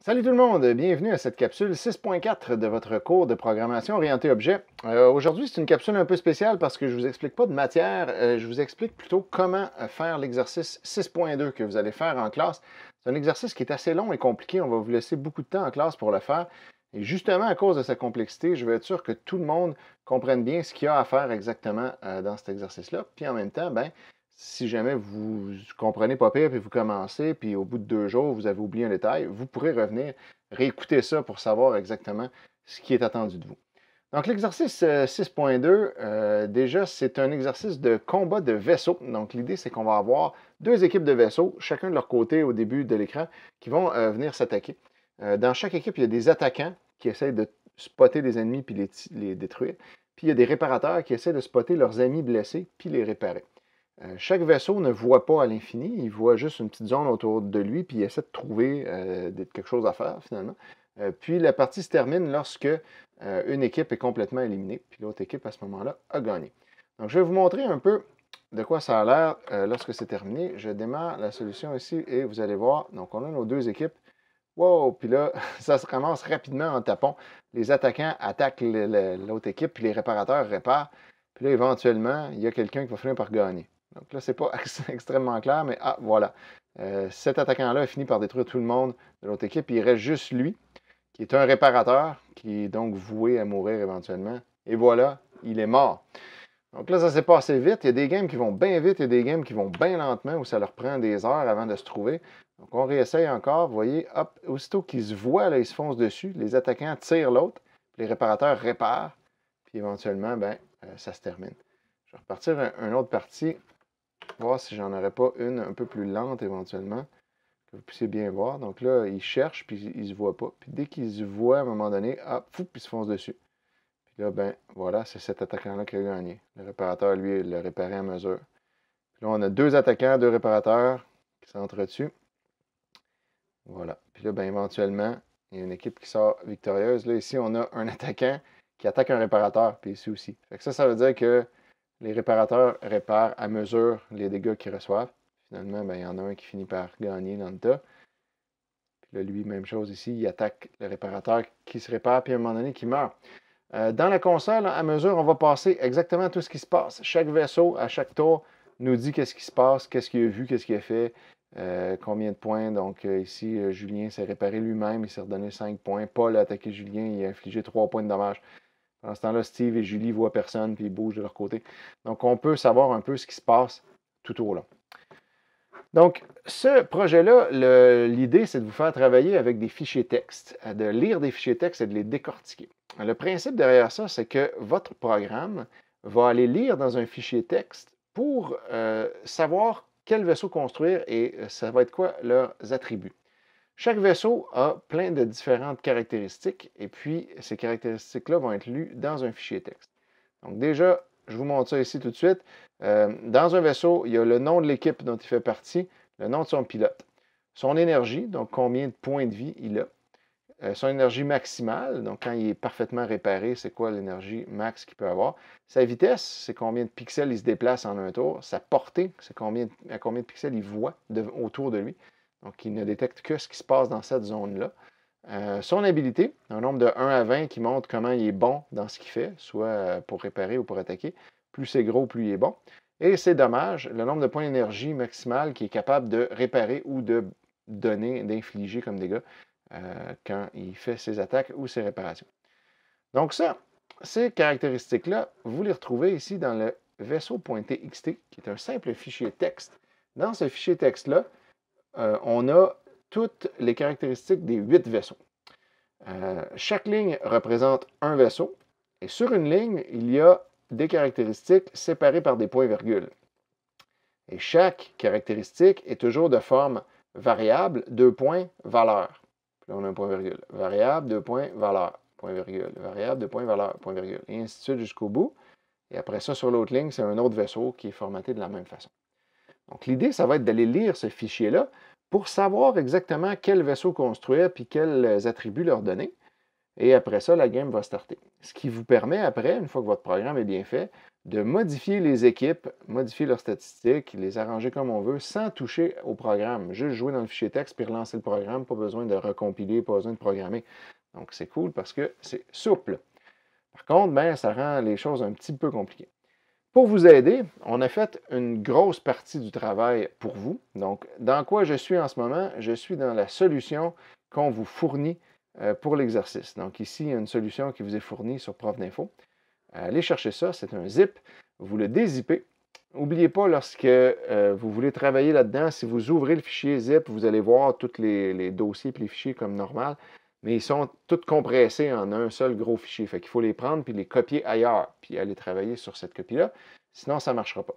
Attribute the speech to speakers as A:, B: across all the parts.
A: Salut tout le monde, bienvenue à cette capsule 6.4 de votre cours de programmation orientée objet. Aujourd'hui, c'est une capsule un peu spéciale parce que je ne vous explique pas de matière, je vous explique plutôt comment faire l'exercice 6.2 que vous allez faire en classe. C'est un exercice qui est assez long et compliqué, on va vous laisser beaucoup de temps en classe pour le faire. Et justement, à cause de sa complexité, je veux être sûr que tout le monde comprenne bien ce qu'il y a à faire exactement dans cet exercice-là. Puis en même temps, si jamais vous ne comprenez pas pire, puis vous commencez, puis au bout de 2 jours, vous avez oublié un détail, vous pourrez revenir réécouter ça pour savoir exactement ce qui est attendu de vous. Donc, l'exercice 6.2, déjà, c'est un exercice de combat de vaisseaux. Donc, l'idée, c'est qu'on va avoir deux équipes de vaisseaux, chacun de leur côté au début de l'écran, qui vont venir s'attaquer. Dans chaque équipe, il y a des attaquants qui essayent de spotter des ennemis puis les détruire. Puis, il y a des réparateurs qui essaient de spotter leurs amis blessés puis les réparer. Chaque vaisseau ne voit pas à l'infini, il voit juste une petite zone autour de lui, puis il essaie de trouver quelque chose à faire finalement. Puis la partie se termine lorsque une équipe est complètement éliminée, puis l'autre équipe à ce moment-là a gagné. Donc je vais vous montrer un peu de quoi ça a l'air lorsque c'est terminé. Je démarre la solution ici et vous allez voir, donc on a nos deux équipes. Wow! Puis là, ça se ramasse rapidement en tapon. Les attaquants attaquent l'autre équipe, puis les réparateurs réparent. Puis là, éventuellement, il y a quelqu'un qui va finir par gagner. Donc là, c'est pas extrêmement clair, mais voilà. Cet attaquant-là a fini par détruire tout le monde de l'autre équipe. Il reste juste lui, qui est un réparateur, qui est donc voué à mourir éventuellement. Et voilà, il est mort. Donc là, ça s'est passé vite. Il y a des games qui vont bien vite, il y a des games qui vont bien lentement, où ça leur prend des heures avant de se trouver. Donc on réessaye encore. Vous voyez, hop, aussitôt qu'ils se voient, là, ils se foncent dessus. Les attaquants tirent l'autre, les réparateurs réparent. Puis éventuellement, ça se termine. Je vais repartir une autre partie, voir si j'en aurais pas une un peu plus lente éventuellement, que vous puissiez bien voir. Donc là, ils cherchent, puis ils se voient pas. Puis dès qu'ils se voient, à un moment donné, hop, fou, puis ils se foncent dessus. Puis là, voilà, c'est cet attaquant-là qui a gagné. Le réparateur, lui, il l'a réparé à mesure. Puis là, on a deux attaquants, deux réparateurs qui s'entretuent. Voilà. Puis là, éventuellement, il y a une équipe qui sort victorieuse. Là, ici, on a un attaquant qui attaque un réparateur, puis ici aussi. Fait que ça veut dire que les réparateurs réparent à mesure les dégâts qu'ils reçoivent. Finalement, il y en a un qui finit par gagner dans le tas. Puis là, lui, même chose ici, il attaque le réparateur qui se répare, puis à un moment donné, qui meurt. Dans la console, à mesure, on va passer exactement tout ce qui se passe. Chaque vaisseau, à chaque tour, nous dit qu'est-ce qui se passe, qu'est-ce qu'il a vu, qu'est-ce qu'il a fait, combien de points. Donc ici, Julien s'est réparé lui-même, il s'est redonné 5 points. Paul a attaqué Julien, il a infligé 3 points de dommage. Pendant ce temps-là, Steve et Julie ne voient personne, puis ils bougent de leur côté. Donc on peut savoir un peu ce qui se passe tout au long. Donc, ce projet-là, l'idée, c'est de vous faire travailler avec des fichiers texte, de lire des fichiers texte et de les décortiquer. Le principe derrière ça, c'est que votre programme va aller lire dans un fichier texte pour savoir quel vaisseau construire et ça va être quoi leurs attributs. Chaque vaisseau a plein de différentes caractéristiques et puis ces caractéristiques-là vont être lues dans un fichier texte. Donc déjà, je vous montre ça ici tout de suite. Dans un vaisseau, il y a le nom de l'équipe dont il fait partie, le nom de son pilote, son énergie, donc combien de points de vie il a, son énergie maximale, donc quand il est parfaitement réparé, c'est quoi l'énergie max qu'il peut avoir, sa vitesse, c'est combien de pixels il se déplace en un tour, sa portée, c'est à combien de pixels il voit autour de lui, donc il ne détecte que ce qui se passe dans cette zone-là. Son habilité, un nombre de 1 à 20 qui montre comment il est bon dans ce qu'il fait, soit pour réparer ou pour attaquer. Plus c'est gros, plus il est bon. Et ses dommages, le nombre de points d'énergie maximal qu'il est capable de réparer ou de donner, d'infliger comme dégâts quand il fait ses attaques ou ses réparations. Donc ça, ces caractéristiques-là, vous les retrouvez ici dans le vaisseau.txt, qui est un simple fichier texte. Dans ce fichier texte-là, on a toutes les caractéristiques des 8 vaisseaux. Chaque ligne représente un vaisseau et sur une ligne, il y a des caractéristiques séparées par des points-virgules. Et chaque caractéristique est toujours de forme variable, 2 points, valeur. Puis là, on a un point-virgule. Variable, 2 points, valeur, point-virgule. Variable, 2 points, valeur, point-virgule. Et ainsi de suite jusqu'au bout. Et après ça, sur l'autre ligne, c'est un autre vaisseau qui est formaté de la même façon. Donc l'idée, ça va être d'aller lire ce fichier-là pour savoir exactement quel vaisseau construire puis quels attributs leur donner. Et après ça, la game va starter. Ce qui vous permet après, une fois que votre programme est bien fait, de modifier les équipes, modifier leurs statistiques, les arranger comme on veut, sans toucher au programme. Juste jouer dans le fichier texte puis relancer le programme, pas besoin de recompiler, pas besoin de programmer. Donc, c'est cool parce que c'est souple. Par contre, ben, ça rend les choses un petit peu compliquées. Pour vous aider, on a fait une grosse partie du travail pour vous. Donc, dans quoi je suis en ce moment? Je suis dans la solution qu'on vous fournit pour l'exercice. Donc, ici, il y a une solution qui vous est fournie sur Prof d'Info. Allez chercher ça, c'est un zip. Vous le dézippez. N'oubliez pas, lorsque vous voulez travailler là-dedans, si vous ouvrez le fichier zip, vous allez voir tous les dossiers et les fichiers comme normal, mais ils sont tous compressés en un seul gros fichier. Fait qu'il faut les prendre puis les copier ailleurs, puis aller travailler sur cette copie-là. Sinon, ça ne marchera pas.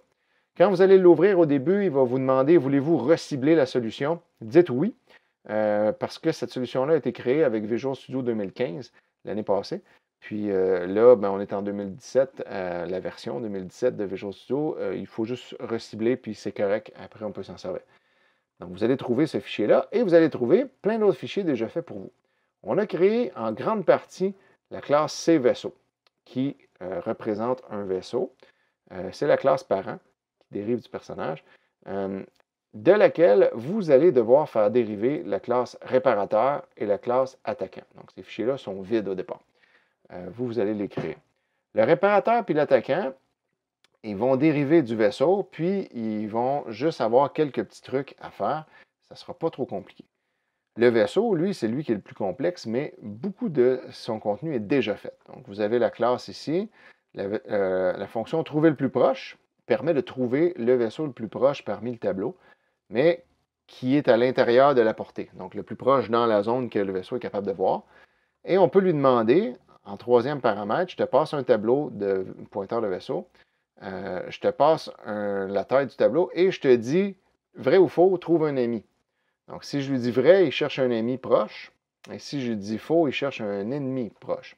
A: Quand vous allez l'ouvrir au début, il va vous demander, voulez-vous recibler la solution? Dites oui, parce que cette solution-là a été créée avec Visual Studio 2015, l'année passée. Puis là, ben, on est en 2017, la version 2017 de Visual Studio. Il faut juste recibler, puis c'est correct. Après, on peut s'en servir. Donc, vous allez trouver ce fichier-là et vous allez trouver plein d'autres fichiers déjà faits pour vous. On a créé en grande partie la classe C-Vaisseau, qui représente un vaisseau. C'est la classe parent, qui dérive du personnage, de laquelle vous allez devoir faire dériver la classe réparateur et la classe attaquant. Donc, ces fichiers-là sont vides au départ. Vous allez les créer. Le réparateur puis l'attaquant, ils vont dériver du vaisseau, puis ils vont juste avoir quelques petits trucs à faire. Ça ne sera pas trop compliqué. Le vaisseau, lui, c'est lui qui est le plus complexe, mais beaucoup de son contenu est déjà fait. Donc, vous avez la classe ici. La fonction « Trouver le plus proche » permet de trouver le vaisseau le plus proche parmi le tableau, mais qui est à l'intérieur de la portée. Donc, le plus proche dans la zone que le vaisseau est capable de voir. Et on peut lui demander, en troisième paramètre, je te passe un tableau de pointeur de vaisseau, je te passe la taille du tableau et je te dis, vrai ou faux, trouve un ami. Donc, si je lui dis vrai, il cherche un ami proche. Et si je lui dis faux, il cherche un ennemi proche.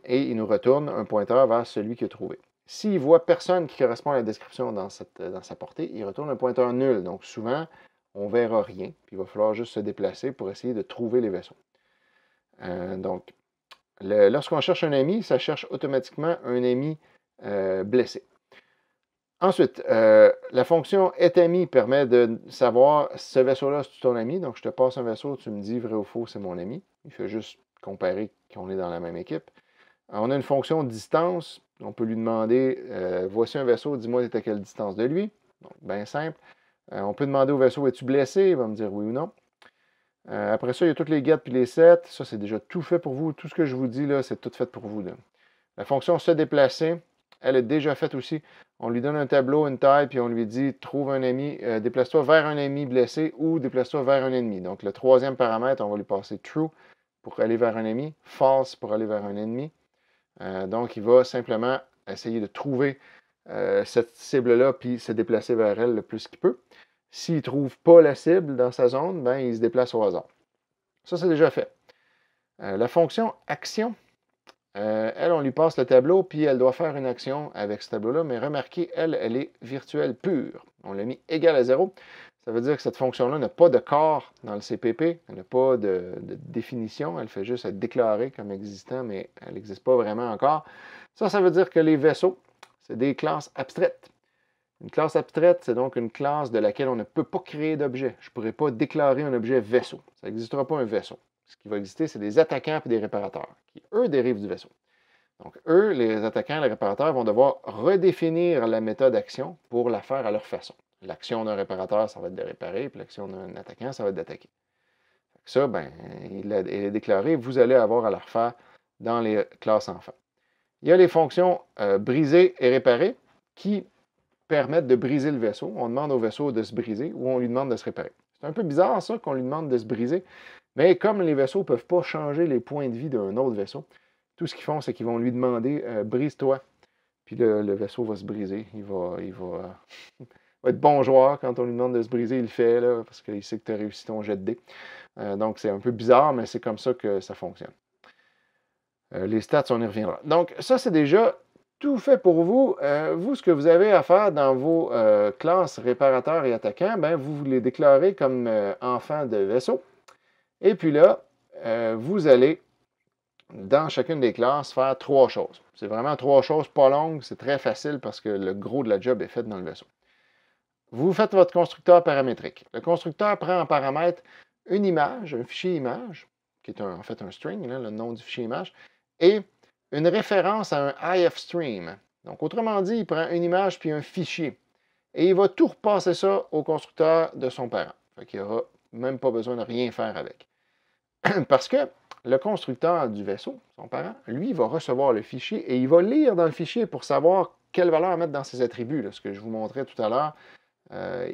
A: Et il nous retourne un pointeur vers celui qu'il a trouvé. S'il ne voit personne qui correspond à la description dans sa portée, il retourne un pointeur nul. Donc, souvent, on ne verra rien. Puis, il va falloir juste se déplacer pour essayer de trouver les vaisseaux. Donc, lorsqu'on cherche un ami, ça cherche automatiquement un ami blessé. Ensuite, la fonction est-ami permet de savoir si ce vaisseau-là, c'est ton ami. Donc, je te passe un vaisseau, tu me dis vrai ou faux, c'est mon ami. Il fait juste comparer qu'on est dans la même équipe. On a une fonction distance. On peut lui demander, voici un vaisseau, dis-moi t'es à quelle distance de lui. Donc, bien simple. On peut demander au vaisseau, es-tu blessé? Il va me dire oui ou non. Après ça, il y a toutes les get puis les set. Ça, c'est déjà tout fait pour vous. Tout ce que je vous dis là, c'est tout fait pour vous. Là. La fonction se déplacer, elle est déjà faite aussi. On lui donne un tableau, une taille, puis on lui dit trouve un ami, déplace-toi vers un ennemi blessé ou déplace-toi vers un ennemi. Donc, le troisième paramètre, on va lui passer true pour aller vers un ennemi, false pour aller vers un ennemi. Donc, il va simplement essayer de trouver cette cible-là puis se déplacer vers elle le plus qu'il peut. S'il ne trouve pas la cible dans sa zone, ben, il se déplace au hasard. Ça, c'est déjà fait. La fonction action, elle, on lui passe le tableau, puis elle doit faire une action avec ce tableau-là, mais remarquez, elle est virtuelle pure. On l'a mis égal à 0. Ça veut dire que cette fonction-là n'a pas de corps dans le CPP, elle n'a pas de définition, elle fait juste être déclarée comme existant, mais elle n'existe pas vraiment encore. Ça veut dire que les vaisseaux, c'est des classes abstraites. Une classe abstraite, c'est donc une classe de laquelle on ne peut pas créer d'objet. Je ne pourrais pas déclarer un objet vaisseau. Ça n'existera pas un vaisseau. Ce qui va exister, c'est des attaquants et des réparateurs, qui, eux, dérivent du vaisseau. Donc, eux, les attaquants et les réparateurs, vont devoir redéfinir la méthode action pour la faire à leur façon. L'action d'un réparateur, ça va être de réparer, puis l'action d'un attaquant, ça va être d'attaquer. Ça, ben, il est déclaré, vous allez avoir à la refaire dans les classes enfants. Il y a les fonctions briser et réparer qui permettent de briser le vaisseau. On demande au vaisseau de se briser ou on lui demande de se réparer. C'est un peu bizarre, ça, qu'on lui demande de se briser. Mais comme les vaisseaux ne peuvent pas changer les points de vie d'un autre vaisseau, tout ce qu'ils font, c'est qu'ils vont lui demander brise-toi. Puis le vaisseau va se briser. Il va être bon joueur. Quand on lui demande de se briser, il le fait, là, parce qu'il sait que tu as réussi ton jet de dés. Donc, c'est un peu bizarre, mais c'est comme ça que ça fonctionne. Les stats, on y reviendra. Donc, ça, c'est déjà tout fait pour vous. Vous, ce que vous avez à faire dans vos classes réparateurs et attaquants, ben, vous les déclarez comme enfants de vaisseau. Et puis là, vous allez dans chacune des classes, faire 3 choses. C'est vraiment 3 choses pas longues, c'est très facile parce que le gros de la job est fait dans le vaisseau. Vous faites votre constructeur paramétrique. Le constructeur prend en paramètre une image, un fichier image, qui est en fait un string, là, le nom du fichier image, et une référence à un ifstream. Donc, autrement dit, il prend une image puis un fichier. Et il va tout repasser ça au constructeur de son parent. Fait qu'il n'aura même pas besoin de rien faire avec. Parce que le constructeur du vaisseau, son parent, lui, va recevoir le fichier et il va lire dans le fichier pour savoir quelle valeur mettre dans ses attributs. Là, ce que je vous montrais tout à l'heure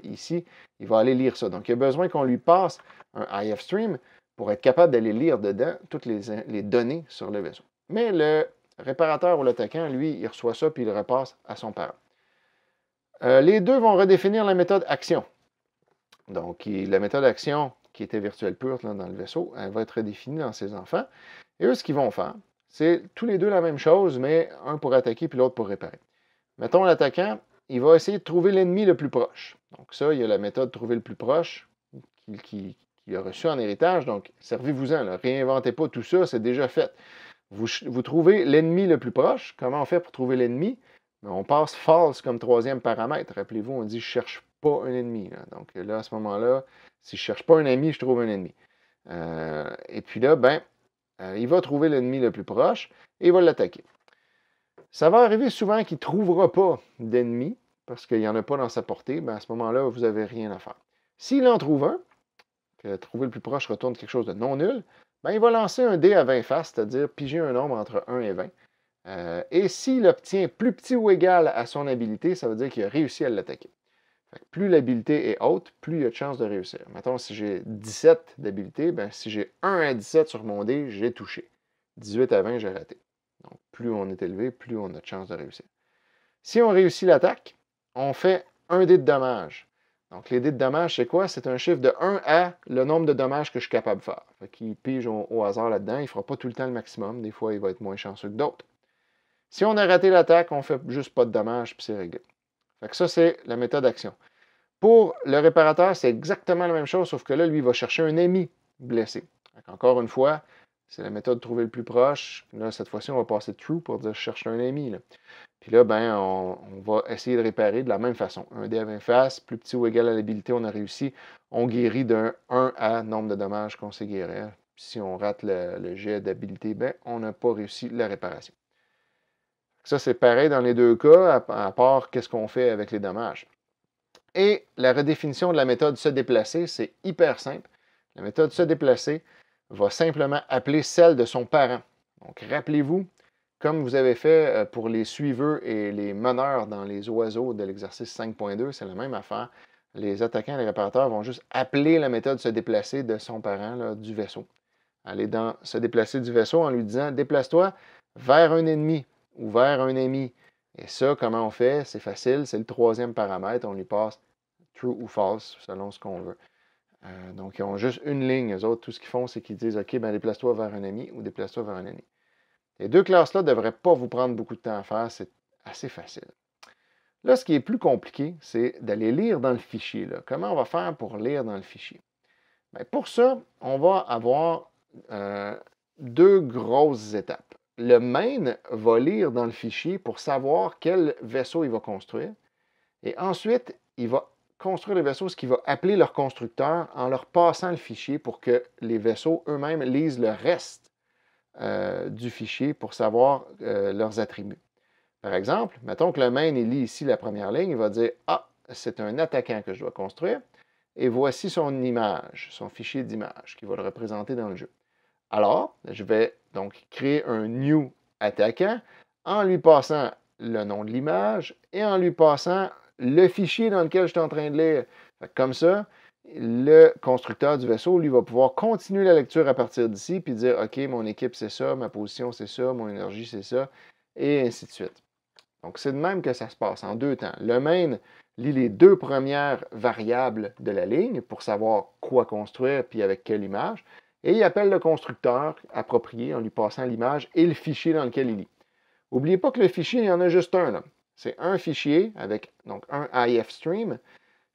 A: ici, il va aller lire ça. Donc, il a besoin qu'on lui passe un ifstream pour être capable d'aller lire dedans toutes les données sur le vaisseau. Mais le réparateur ou l'attaquant, lui, il reçoit ça puis il le repasse à son parent. Les deux vont redéfinir la méthode action. Donc, la méthode action qui était virtuelle pure là, dans le vaisseau, elle va être redéfinie dans ses enfants. Et eux, ce qu'ils vont faire, c'est tous les deux la même chose, mais un pour attaquer puis l'autre pour réparer. Mettons l'attaquant, il va essayer de trouver l'ennemi le plus proche. Donc ça, il y a la méthode trouver le plus proche qu'il a reçu en héritage. Donc, servez-vous-en. Ne réinventez pas tout ça, c'est déjà fait. Vous trouvez l'ennemi le plus proche. Comment on fait pour trouver l'ennemi? On passe false comme troisième paramètre. Rappelez-vous, on dit « je ne cherche pas un ennemi ». Donc là, à ce moment-là, si je ne cherche pas un ami, je trouve un ennemi. Et puis là, il va trouver l'ennemi le plus proche et il va l'attaquer. Ça va arriver souvent qu'il ne trouvera pas d'ennemi parce qu'il n'y en a pas dans sa portée. À ce moment-là, vous n'avez rien à faire. S'il en trouve un, que trouver le plus proche retourne quelque chose de non nul, il va lancer un dé à 20 faces, c'est-à-dire piger un nombre entre 1 et 20. Et s'il obtient plus petit ou égal à son habilité, ça veut dire qu'il a réussi à l'attaquer. Plus l'habilité est haute, plus il y a de chances de réussir. Mettons, si j'ai 17 d'habilité, si j'ai 1 à 17 sur mon dé, j'ai touché. 18 à 20, j'ai raté. Donc, plus on est élevé, plus on a de chances de réussir. Si on réussit l'attaque, on fait un dé de dommage. Donc, les dés de dommage, c'est quoi? C'est un chiffre de 1 à le nombre de dommages que je suis capable de faire. Fait qu'il pige au hasard là-dedans. Il ne fera pas tout le temps le maximum. Des fois, il va être moins chanceux que d'autres. Si on a raté l'attaque, on ne fait juste pas de dommages, puis c'est réglé. Fait que ça, c'est la méthode action. Pour le réparateur, c'est exactement la même chose, sauf que là, lui, il va chercher un ami blessé. Encore une fois, c'est la méthode trouver le plus proche. Là, cette fois-ci, on va passer true pour dire je cherche un ami. Là. Puis là, on va essayer de réparer de la même façon. Un dé à 20 faces, plus petit ou égal à l'habilité, on a réussi. On guérit d'un 1 à nombre de dommages qu'on sait guérir. Si on rate le jet d'habilité, on n'a pas réussi la réparation. Ça, c'est pareil dans les deux cas, à part qu'est-ce qu'on fait avec les dommages. Et la redéfinition de la méthode se déplacer, c'est hyper simple. La méthode se déplacer va simplement appeler celle de son parent. Donc, rappelez-vous, comme vous avez fait pour les suiveurs et les meneurs dans les oiseaux de l'exercice 5.2, c'est la même affaire. Les attaquants et les réparateurs vont juste appeler la méthode se déplacer de son parent, là, du vaisseau. Aller dans se déplacer du vaisseau en lui disant « déplace-toi vers un ennemi » ou vers un ami. Et ça, comment on fait? C'est facile, c'est le troisième paramètre. On lui passe true ou false, selon ce qu'on veut. Donc, ils ont juste une ligne. Eux autres, tout ce qu'ils font, c'est qu'ils disent « OK, déplace-toi vers un ami » ou « déplace-toi vers un ennemi ». Les deux classes-là ne devraient pas vous prendre beaucoup de temps à faire. C'est assez facile. Là, ce qui est plus compliqué, c'est d'aller lire dans le fichier. Là. Comment on va faire pour lire dans le fichier? Pour ça, on va avoir deux grosses étapes. Le main va lire dans le fichier pour savoir quel vaisseau il va construire. Et ensuite, il va construire les vaisseaux, ce qui va appeler leur constructeur en leur passant le fichier pour que les vaisseaux eux-mêmes lisent le reste du fichier pour savoir leurs attributs. Par exemple, mettons que le main il lit ici la première ligne, il va dire « Ah, c'est un attaquant que je dois construire. Et voici son image, son fichier d'image qui va le représenter dans le jeu. » Alors, je vais donc créer un new attaquant en lui passant le nom de l'image et en lui passant le fichier dans lequel je suis en train de lire. Comme ça, le constructeur du vaisseau, lui, va pouvoir continuer la lecture à partir d'ici puis dire « OK, mon équipe, c'est ça, ma position, c'est ça, mon énergie, c'est ça, et ainsi de suite. » Donc, c'est de même que ça se passe en deux temps. Le main lit les deux premières variables de la ligne pour savoir quoi construire puis avec quelle image. Et il appelle le constructeur approprié en lui passant l'image et le fichier dans lequel il lit. N'oubliez pas que le fichier, il y en a juste un. C'est un fichier avec donc un ifstream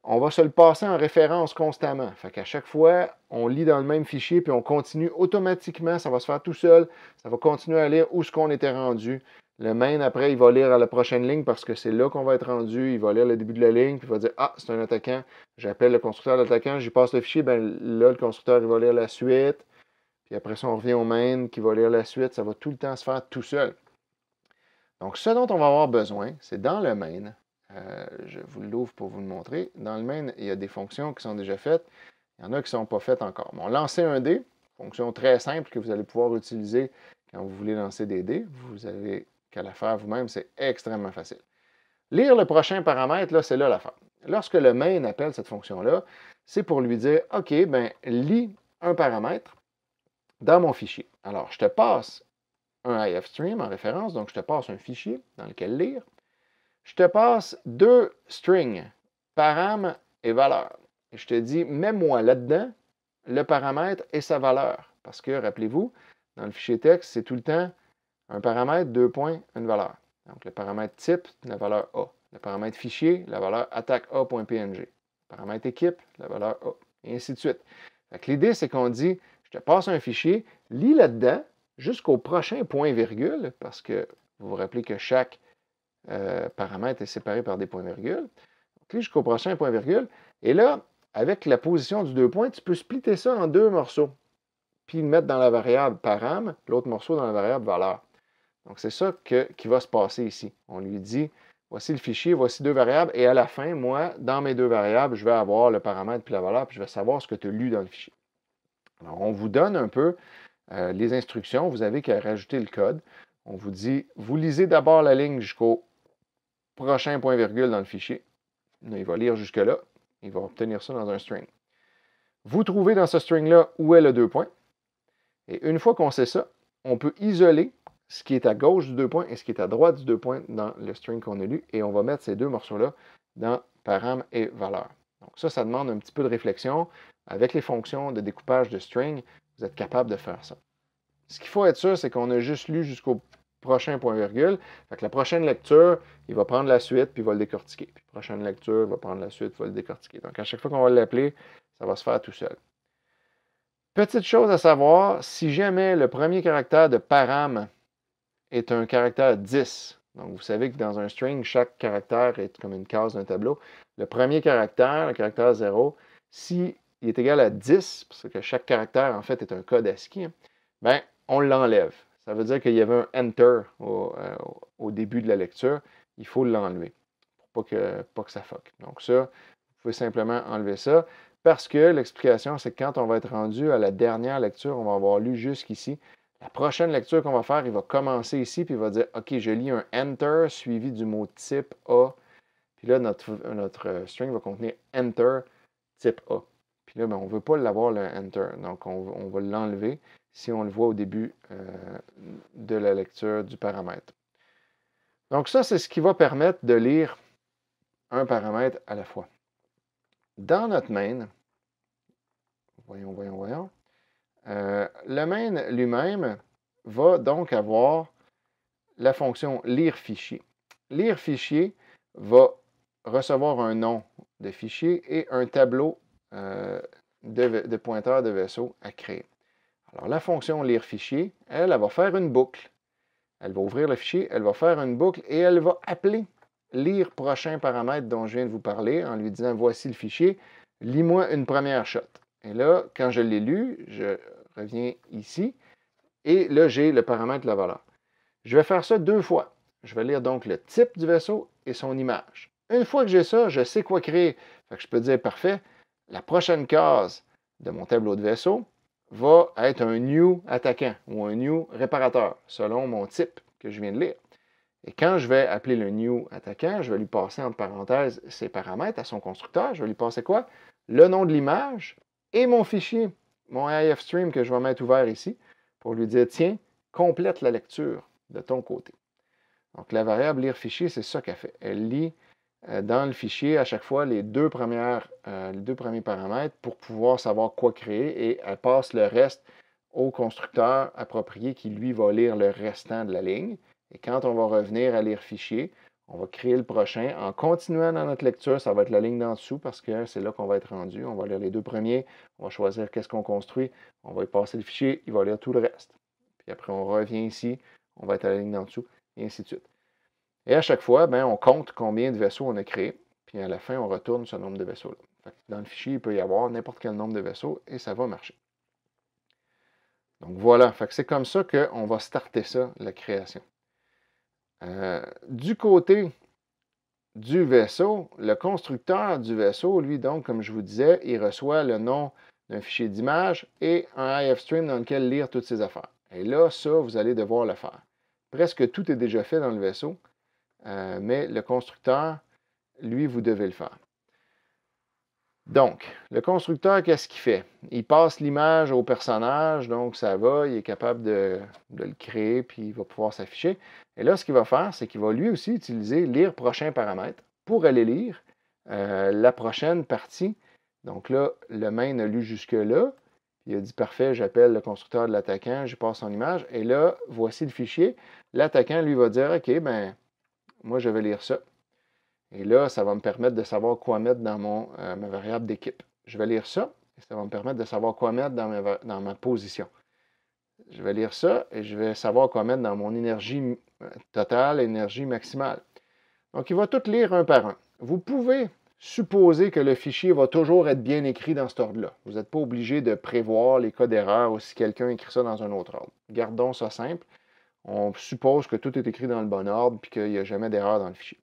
A: on va se le passer en référence constamment. Fait qu'à chaque fois, on lit dans le même fichier, puis on continue automatiquement, ça va se faire tout seul, ça va continuer à lire où ce qu'on était rendu. Le main, après, il va lire à la prochaine ligne parce que c'est là qu'on va être rendu. Il va lire le début de la ligne, puis il va dire ah, c'est un attaquant. J'appelle le constructeur l'attaquant, j'y passe le fichier, ben là, le constructeur, il va lire la suite. Puis après ça, on revient au main qui va lire la suite. Ça va tout le temps se faire tout seul. Donc, ce dont on va avoir besoin, c'est dans le main. Je vous l'ouvre pour vous le montrer. Dans le main, il y a des fonctions qui sont déjà faites. Il y en a qui ne sont pas faites encore. Bon, lancer un dé, fonction très simple que vous allez pouvoir utiliser quand vous voulez lancer des dés. Vous avez qu'à la faire vous-même, c'est extrêmement facile. Lire le prochain paramètre, là, c'est là l'affaire. Lorsque le main appelle cette fonction-là, c'est pour lui dire OK, ben lis un paramètre dans mon fichier. Alors, je te passe un ifstream en référence, donc je te passe un fichier dans lequel lire. Je te passe deux strings, param et valeur. Et je te dis, mets-moi là-dedans le paramètre et sa valeur. Parce que, rappelez-vous, dans le fichier texte, c'est tout le temps un paramètre, deux points, une valeur. Donc, le paramètre type, la valeur A. Le paramètre fichier, la valeur attaquea.png. Le paramètre équipe, la valeur A. Et ainsi de suite. L'idée, c'est qu'on dit, je te passe un fichier, lis là-dedans jusqu'au prochain point-virgule, parce que vous vous rappelez que chaque paramètre est séparé par des points-virgules. Donc, lis jusqu'au prochain point-virgule. Et là, avec la position du deux points, tu peux splitter ça en deux morceaux, puis le mettre dans la variable param, l'autre morceau dans la variable valeur. Donc, c'est ça qui va se passer ici. On lui dit, voici le fichier, voici deux variables, et à la fin, moi, dans mes deux variables, je vais avoir le paramètre puis la valeur, puis je vais savoir ce que tu as lu dans le fichier. Alors, on vous donne un peu les instructions. Vous avez qu'à rajouter le code. On vous dit, vous lisez d'abord la ligne jusqu'au prochain point-virgule dans le fichier. Il va lire jusque-là. Il va obtenir ça dans un string. Vous trouvez dans ce string-là où est le deux points. Et une fois qu'on sait ça, on peut isoler ce qui est à gauche du deux points et ce qui est à droite du deux points dans le string qu'on a lu. Et on va mettre ces deux morceaux-là dans param et valeur. Donc ça demande un petit peu de réflexion. Avec les fonctions de découpage de string, vous êtes capable de faire ça. Ce qu'il faut être sûr, c'est qu'on a juste lu jusqu'au prochain point-virgule. Fait que la prochaine lecture, il va prendre la suite, puis il va le décortiquer. Puis la prochaine lecture, il va prendre la suite, il va le décortiquer. Donc, à chaque fois qu'on va l'appeler, ça va se faire tout seul. Petite chose à savoir, si jamais le premier caractère de param est un caractère 10, donc vous savez que dans un string, chaque caractère est comme une case d'un tableau. Le premier caractère, le caractère 0, s'il est égal à 10, parce que chaque caractère, en fait, est un code ASCII, bien, on l'enlève. Ça veut dire qu'il y avait un enter au début de la lecture. Il faut l'enlever pour pas que ça fuck. Donc ça, vous pouvez simplement enlever ça parce que l'explication, c'est que quand on va être rendu à la dernière lecture, on va avoir lu jusqu'ici. La prochaine lecture qu'on va faire, il va commencer ici, puis il va dire « OK, je lis un enter suivi du mot type A. » Puis là, notre string va contenir enter type A. Puis là, ben, on ne veut pas l'avoir le enter. Donc, on va l'enlever si on le voit au début de la lecture du paramètre. Donc ça, c'est ce qui va permettre de lire un paramètre à la fois. Dans notre main, voyons, le main lui-même va donc avoir la fonction lire fichier. Lire fichier va recevoir un nom de fichier et un tableau de pointeur de vaisseau à créer. Alors, la fonction lire fichier, elle va faire une boucle. Elle va ouvrir le fichier, elle va faire une boucle et elle va appeler lire prochain paramètre dont je viens de vous parler en lui disant voici le fichier, lis-moi une première shot. Et là, quand je l'ai lu, je reviens ici et là, j'ai le paramètre de la valeur. Je vais faire ça deux fois. Je vais lire donc le type du vaisseau et son image. Une fois que j'ai ça, je sais quoi créer. Fait que je peux dire parfait, la prochaine case de mon tableau de vaisseau va être un new attaquant ou un new réparateur, selon mon type que je viens de lire. Et quand je vais appeler le new attaquant, je vais lui passer entre parenthèses ses paramètres à son constructeur. Je vais lui passer quoi? Le nom de l'image et mon fichier, mon ifstream que je vais mettre ouvert ici, pour lui dire, tiens, complète la lecture de ton côté. Donc, la variable lire fichier, c'est ça qu'elle fait. Elle lit dans le fichier à chaque fois les deux premiers paramètres pour pouvoir savoir quoi créer et elle passe le reste au constructeur approprié qui, lui, va lire le restant de la ligne. Et quand on va revenir à lire fichier, On va créer le prochain. En continuant dans notre lecture, ça va être la ligne d'en dessous parce que c'est là qu'on va être rendu. On va lire les deux premiers, on va choisir qu'est-ce qu'on construit, on va y passer le fichier, il va lire tout le reste. Puis après, on revient ici, on va être à la ligne d'en dessous, et ainsi de suite. Et à chaque fois, on compte combien de vaisseaux on a créés, puis à la fin, on retourne ce nombre de vaisseaux-là. Dans le fichier, il peut y avoir n'importe quel nombre de vaisseaux et ça va marcher. Donc voilà, c'est comme ça qu'on va starter ça, la création. Du côté du vaisseau, le constructeur du vaisseau, lui, donc, comme je vous disais, il reçoit le nom d'un fichier d'image et un IFStream dans lequel lire toutes ses affaires. Et là, ça, vous allez devoir le faire. Presque tout est déjà fait dans le vaisseau, mais le constructeur, lui, vous devez le faire. Donc, le constructeur, qu'est-ce qu'il fait? Il passe l'image au personnage, donc ça va, il est capable de le créer, puis il va pouvoir s'afficher. Et là, ce qu'il va faire, c'est qu'il va lui aussi utiliser lire prochain paramètre pour aller lire la prochaine partie. Donc là, le main a lu jusque-là. Il a dit, parfait, j'appelle le constructeur de l'attaquant, je passe son image. Et là, voici le fichier. L'attaquant, lui, va dire, OK, moi, je vais lire ça. Et là, ça va me permettre de savoir quoi mettre dans ma variable d'équipe. Je vais lire ça, et ça va me permettre de savoir quoi mettre dans ma position. Je vais lire ça, et je vais savoir quoi mettre dans mon énergie totale, énergie maximale. Donc, il va tout lire un par un. Vous pouvez supposer que le fichier va toujours être bien écrit dans cet ordre-là. Vous n'êtes pas obligé de prévoir les cas d'erreur ou si quelqu'un écrit ça dans un autre ordre. Gardons ça simple. On suppose que tout est écrit dans le bon ordre et qu'il n'y a jamais d'erreur dans le fichier.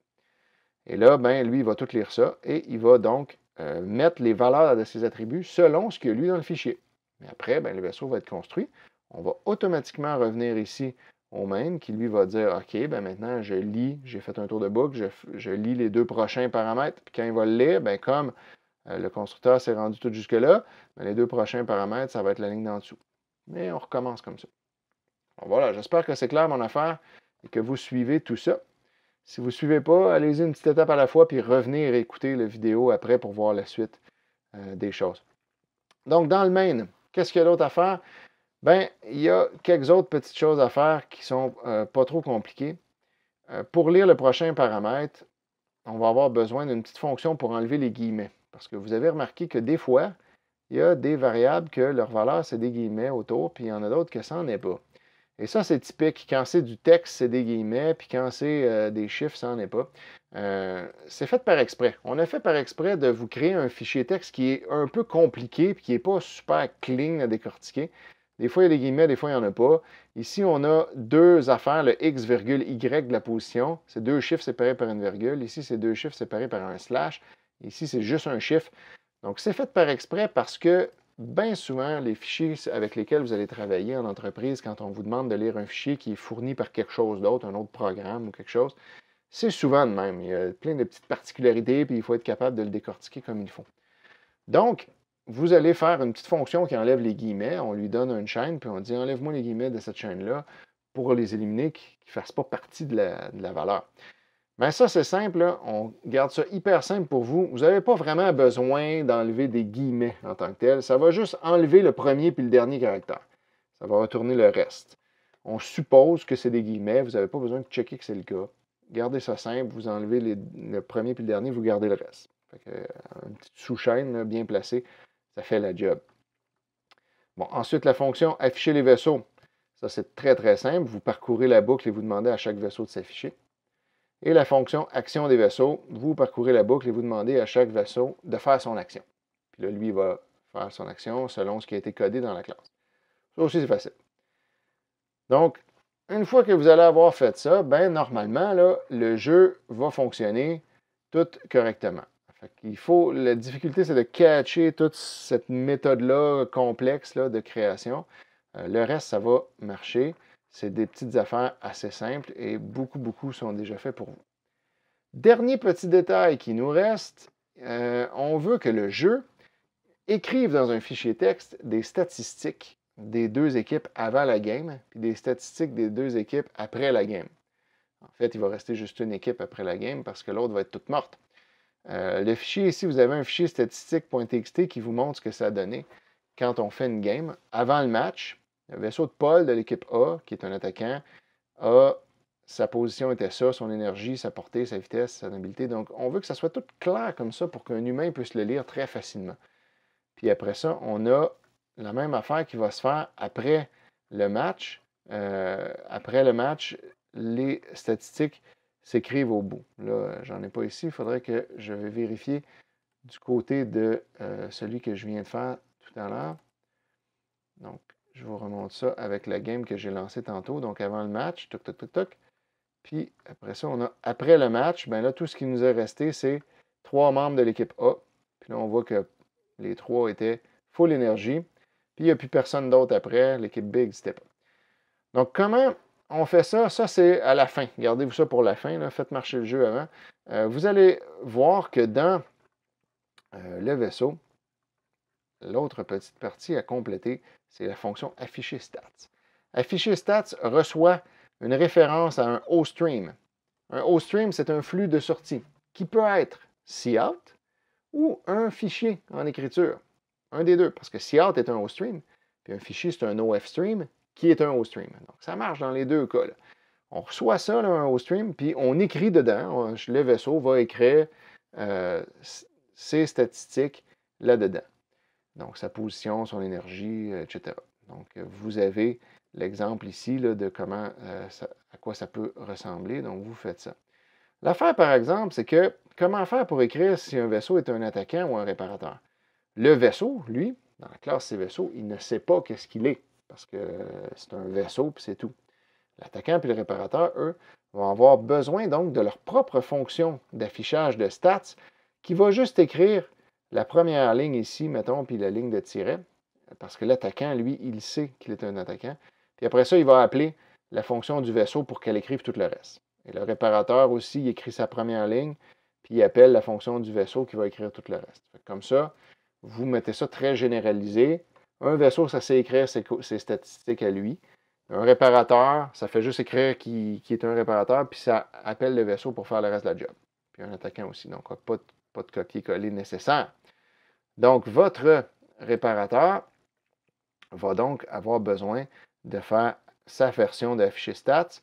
A: Et là, lui, il va tout lire ça et il va donc mettre les valeurs de ses attributs selon ce qu'il y a lu dans le fichier. Mais après, le vaisseau va être construit. On va automatiquement revenir ici au main qui, lui, va dire, OK, maintenant, je lis, j'ai fait un tour de boucle, je lis les deux prochains paramètres. Puis quand il va le lire, comme le constructeur s'est rendu tout jusque-là, les deux prochains paramètres, ça va être la ligne d'en dessous. Mais on recommence comme ça. Alors voilà, j'espère que c'est clair, mon affaire, et que vous suivez tout ça. Si vous ne suivez pas, allez-y une petite étape à la fois, puis revenez réécouter la vidéo après pour voir la suite des choses. Donc, dans le main, qu'est-ce qu'il y a d'autre à faire? Il y a quelques autres petites choses à faire qui ne sont pas trop compliquées. Pour lire le prochain paramètre, on va avoir besoin d'une petite fonction pour enlever les guillemets. Parce que vous avez remarqué que des fois, il y a des variables que leur valeur, c'est des guillemets autour, puis il y en a d'autres que ça n'en est pas. Et ça, c'est typique. Quand c'est du texte, c'est des guillemets, puis quand c'est des chiffres, ça n'en est pas. C'est fait par exprès. On a fait par exprès de vous créer un fichier texte qui est un peu compliqué, puis qui n'est pas super clean à décortiquer. Des fois, il y a des guillemets, des fois, il n'y en a pas. Ici, on a deux affaires, le x, virgule, y de la position. C'est deux chiffres séparés par une virgule. Ici, c'est deux chiffres séparés par un slash. Ici, c'est juste un chiffre. Donc, c'est fait par exprès parce que bien souvent, les fichiers avec lesquels vous allez travailler en entreprise, quand on vous demande de lire un fichier qui est fourni par quelque chose d'autre, un autre programme ou quelque chose, c'est souvent de même. Il y a plein de petites particularités, puis il faut être capable de le décortiquer comme il faut. Donc, vous allez faire une petite fonction qui enlève les guillemets. On lui donne une chaîne, puis on dit « Enlève-moi les guillemets de cette chaîne-là » pour les éliminer, qui ne fassent pas partie de la valeur. Ça, c'est simple, là. On garde ça hyper simple pour vous. Vous n'avez pas vraiment besoin d'enlever des guillemets en tant que tel. Ça va juste enlever le premier puis le dernier caractère. Ça va retourner le reste. On suppose que c'est des guillemets. Vous n'avez pas besoin de checker que c'est le cas. Gardez ça simple. Vous enlevez le premier puis le dernier, vous gardez le reste. Une petite sous-chaîne bien placée, ça fait la job. Bon, ensuite, la fonction « Afficher les vaisseaux ». Ça, c'est très, très simple. Vous parcourez la boucle et vous demandez à chaque vaisseau de s'afficher. Et la fonction action des vaisseaux, vous parcourez la boucle et vous demandez à chaque vaisseau de faire son action. Puis là, lui, il va faire son action selon ce qui a été codé dans la classe. Ça aussi, c'est facile. Donc, une fois que vous allez avoir fait ça, normalement, là, le jeu va fonctionner tout correctement. La difficulté, c'est de catcher toute cette méthode-là complexe là, de création. Le reste, ça va marcher. C'est des petites affaires assez simples et beaucoup sont déjà faits pour vous. Dernier petit détail qui nous reste, on veut que le jeu écrive dans un fichier texte des statistiques des deux équipes avant la game, puis des statistiques des deux équipes après la game. En fait, il va rester juste une équipe après la game parce que l'autre va être toute morte. Le fichier ici, vous avez un fichier statistique.txt qui vous montre ce que ça a donné quand on fait une game. Avant le match, le vaisseau de Paul de l'équipe A, qui est un attaquant, a sa position était ça, son énergie, sa portée, sa vitesse, sa mobilité. Donc, on veut que ça soit tout clair comme ça pour qu'un humain puisse le lire très facilement. Puis après ça, on a la même affaire qui va se faire après le match. Après le match, les statistiques s'écrivent au bout. Là, j'en ai pas ici. Il faudrait que je vais vérifier du côté de celui que je viens de faire tout à l'heure. Donc, je vous remonte ça avec la game que j'ai lancée tantôt. Donc, avant le match, toc, toc, toc, toc. Puis, après ça, on a, après le match, ben là, tout ce qui nous est resté, c'est 3 membres de l'équipe A. Puis là, on voit que les 3 étaient full énergie. Puis, il n'y a plus personne d'autre après. L'équipe B n'existait pas. Donc, comment on fait ça? Ça, c'est à la fin. Gardez-vous ça pour la fin. Là. Faites marcher le jeu avant. Vous allez voir que dans le vaisseau, l'autre petite partie à compléter, c'est la fonction afficher stats. Afficher stats reçoit une référence à un O-stream. Un O-stream, c'est un flux de sortie qui peut être cout ou un fichier en écriture. Un des deux, parce que cout est un O-stream, puis un fichier, c'est un OF-stream qui est un O-stream. Donc, ça marche dans les deux cas. Là. On reçoit ça, là, un O-stream, puis on écrit dedans. Le vaisseau va écrire ses statistiques là-dedans. Donc, sa position, son énergie, etc. Donc, vous avez l'exemple ici là, de comment, à quoi ça peut ressembler. Donc, vous faites ça. L'affaire, par exemple, c'est que comment faire pour écrire si un vaisseau est un attaquant ou un réparateur? Le vaisseau, lui, dans la classe C vaisseau, il ne sait pas qu'est-ce qu'il est, parce que c'est un vaisseau, puis c'est tout. L'attaquant et le réparateur, eux, vont avoir besoin donc de leur propre fonction d'affichage de stats qui va juste écrire la première ligne ici, mettons, puis la ligne de tiret, parce que l'attaquant, lui, il sait qu'il est un attaquant. Puis après ça, il va appeler la fonction du vaisseau pour qu'elle écrive tout le reste. Et le réparateur aussi, il écrit sa première ligne, puis il appelle la fonction du vaisseau qui va écrire tout le reste. Comme ça, vous mettez ça très généralisé. Un vaisseau, ça sait écrire ses statistiques à lui. Un réparateur, ça fait juste écrire qui est un réparateur, puis ça appelle le vaisseau pour faire le reste de la job. Puis un attaquant aussi, donc pas de copier-coller nécessaire. Donc, votre réparateur va donc avoir besoin de faire sa version d'afficher stats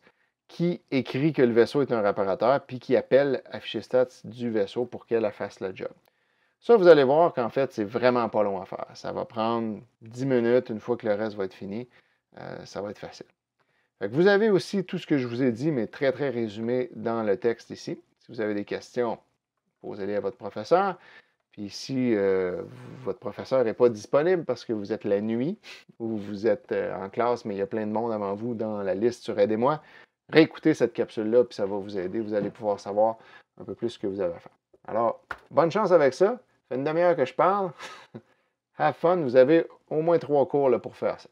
A: qui écrit que le vaisseau est un réparateur, puis qui appelle afficher stats du vaisseau pour qu'elle fasse la job. Ça, vous allez voir qu'en fait, c'est vraiment pas long à faire. Ça va prendre 10 minutes une fois que le reste va être fini. Ça va être facile. Fait que vous avez aussi tout ce que je vous ai dit, mais très, très résumé dans le texte ici. Si vous avez des questions, posez-les à votre professeur. Puis si votre professeur n'est pas disponible parce que vous êtes la nuit ou vous êtes en classe, mais il y a plein de monde avant vous dans la liste sur Aidez-moi, réécoutez cette capsule-là, puis ça va vous aider. Vous allez pouvoir savoir un peu plus ce que vous avez à faire. Alors, bonne chance avec ça. Ça fait une demi-heure que je parle. Have fun. Vous avez au moins 3 cours là, pour faire ça.